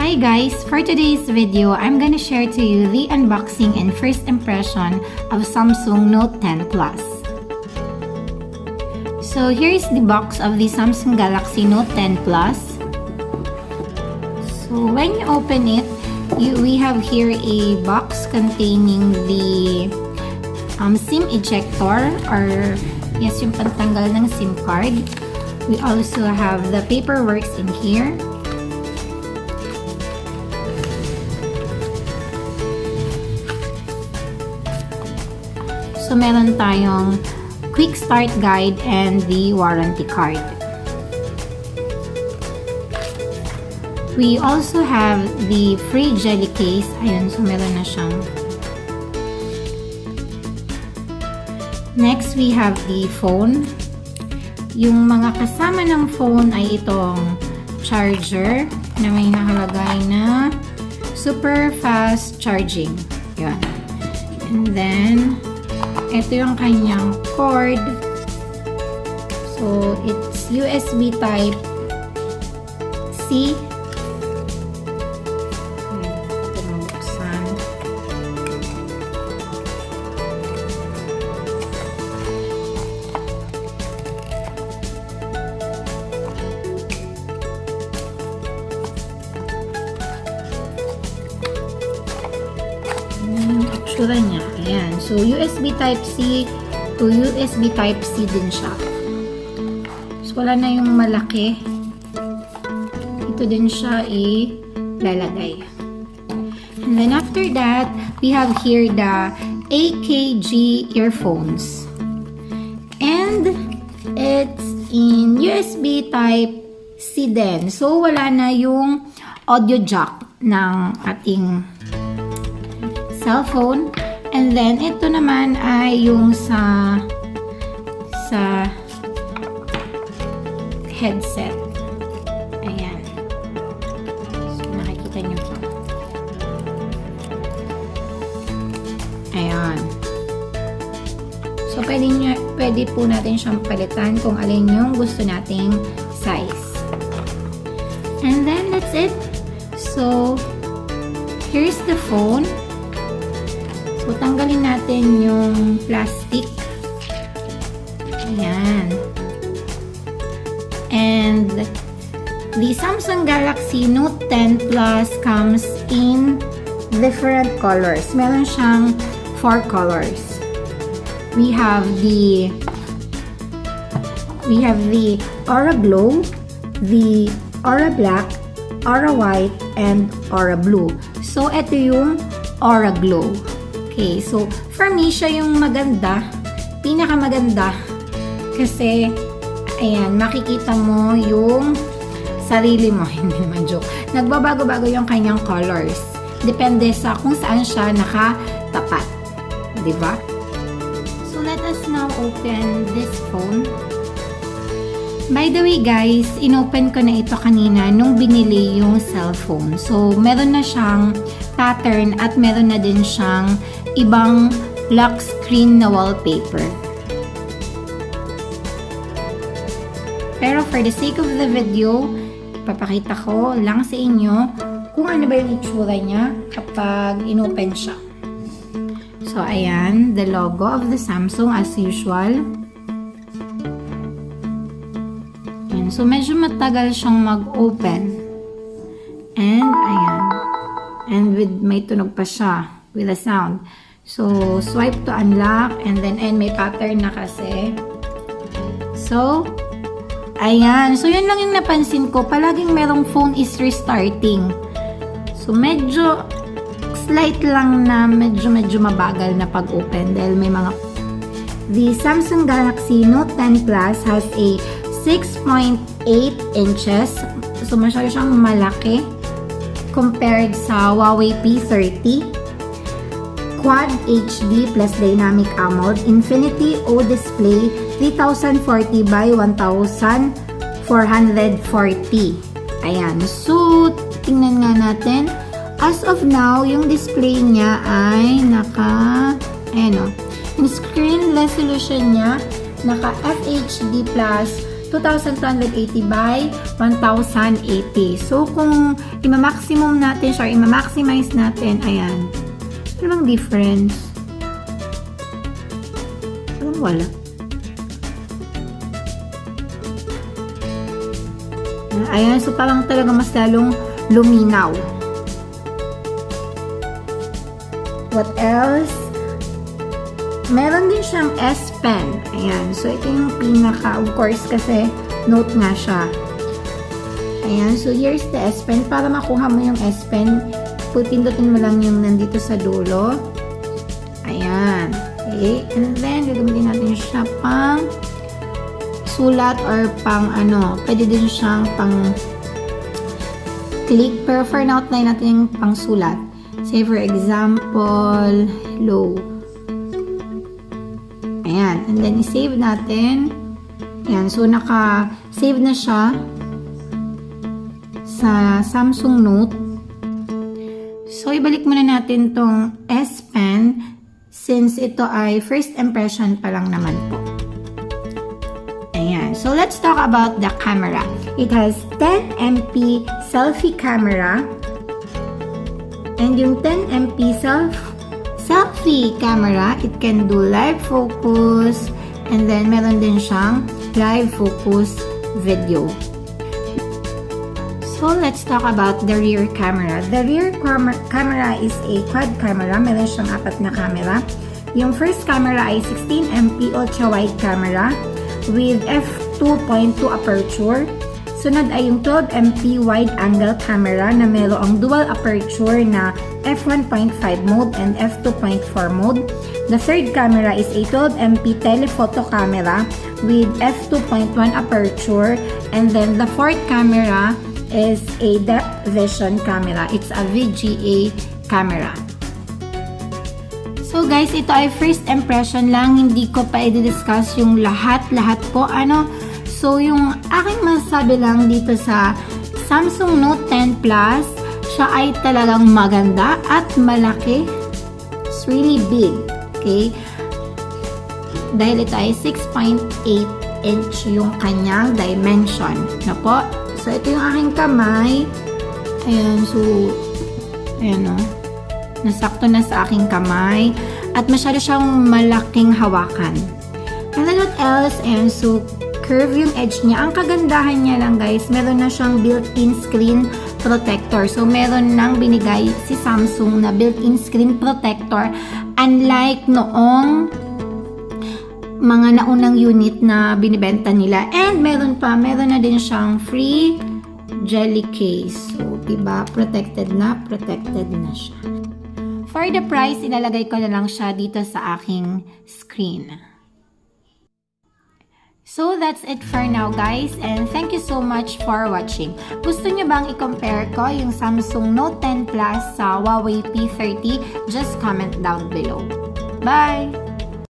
Hi guys! For today's video, I'm gonna share to you the unboxing and first impression of Samsung Note 10 Plus. So here's the box of the Samsung Galaxy Note 10 Plus. So when you open it, we have here a box containing the SIM ejector, or yes, yung pantanggal ng SIM card. We also have the paperwork in here. So, meron tayong quick start guide and the warranty card. We also have the free jelly case. Ayun, so meron na siyang. Next, we have the phone. Yung mga kasama ng phone ay itong charger na may nakalagay na super fast charging. Yun. And then, ito yung kanyang cord. So, it's USB type C. Ito mabuksan. Itsura niya. Ayan. So, USB Type-C to USB Type-C din siya. So, wala na yung malaki. Ito din siya ilalagay. And then, after that, we have here the AKG earphones. And, it's in USB Type-C din. So, wala na yung audio jack ng ating cellphone. And then, ito naman ay yung sa headset. Ayan. So, nakikita nyo po. Ayan. So, pwede po natin siyang palitan kung alin yung gusto nating size. And then, that's it. So, here's the phone. So, tanggalin natin yung plastic. Ayan. And the Samsung Galaxy Note 10 Plus comes in different colors. Meron siyang 4 colors. We have the Aura Glow, the Aura Black, Aura White, and Aura Blue. So, ito yung Aura Glow. Okay, so for me, siya yung maganda, pinakamaganda, kasi ayan, makikita mo yung sarili mo. Hindi naman joke. Nagbabago-bago yung kanyang colors. Depende sa kung saan siya nakatapat. Diba? So let us now open this phone. By the way guys, inopen ko na ito kanina nung binili yung cellphone. So meron na siyang pattern at meron na din siyang ibang lock screen na wallpaper. Pero for the sake of the video, ipapakita ko lang sa inyo kung ano ba yung itsura niya kapag inopen siya. So, ayan, the logo of the Samsung as usual. Ayan, so medyo matagal siyang mag-open. And, ayan. And may tunog pa siya with a sound. So, swipe to unlock, and then, may pattern na kasi. So, ayan. So, yun lang yung napansin ko. Palaging merong phone is restarting. So, medyo slight lang na medyo mabagal na pag-open dahil may mga... The Samsung Galaxy Note 10 Plus has a 6.8 inches. So, masyado siyang malaki compared sa Huawei P30. Quad HD plus Dynamic AMOLED Infinity O Display 3040 by 1440. Ayan. So, tingnan nga natin. As of now, yung display niya ay yung screen resolution niya naka FHD plus 2280 by 1080. So, kung ima-maximum natin siya, ima-maximize natin, ayan. Ano bang difference? Parang wala. Ayan, so parang talaga mas lalong luminaw. What else? Meron din siyang S Pen. Ayan. So, ito yung pinaka, of course, kasi note nga siya. Ayan. So, here's the S Pen. Para makuha mo yung S Pen, pindutin mo lang yung nandito sa dulo. Ayan. Okay. And then, gagamitin natin siya pang sulat or pang ano. Pwede din siyang pang click. Pero for now, try natin yung pang sulat. Say, for example, low. Ayan. And then, i-save natin. Ayan. So, naka-save na siya sa Samsung Note. So, ibalik muna natin tong S Pen since ito ay first impression pa lang naman po. Ayan. So, let's talk about the camera. It has 10MP selfie camera. And yung 10MP selfie camera, it can do live focus, and then meron din siyang live focus video. So, let's talk about the rear camera. The rear camera is a quad camera. Meron siyang 4 na camera. Yung first camera ay 16MP ultra-wide camera with f2.2 aperture. Sunod ay yung 12MP wide-angle camera na merong dual aperture na f1.5 mode and f2.4 mode. The third camera is a 12MP telephoto camera with f2.1 aperture, and then the fourth camera is a depth vision camera. It's a VGA camera. So guys, ito ay first impression lang, hindi ko pa i-discuss yung lahat po. So, yung aking masasabi lang dito sa Samsung Note 10 Plus, siya ay talagang maganda at malaki. It's really big. Okay? Dahil ito ay 6.8 inch yung kanyang dimension. Na po. So, ito yung aking kamay. Ayan. So, ayan o. Nasakto na sa aking kamay. At masyado siyang malaking hawakan. And then what else? Ayan. So, curve yung edge niya. Ang kagandahan niya lang guys, meron na siyang built-in screen protector. So, meron nang binigay si Samsung na built-in screen protector. Unlike noong mga naunang unit na binibenta nila. And meron na din siyang free jelly case. So, diba? Protected na siya. For the price, ilalagay ko na lang siya dito sa aking screen. So, that's it for now guys, and thank you so much for watching. Gusto nyo bang i-compare ko yung Samsung Note 10 Plus sa Huawei P30? Just comment down below. Bye!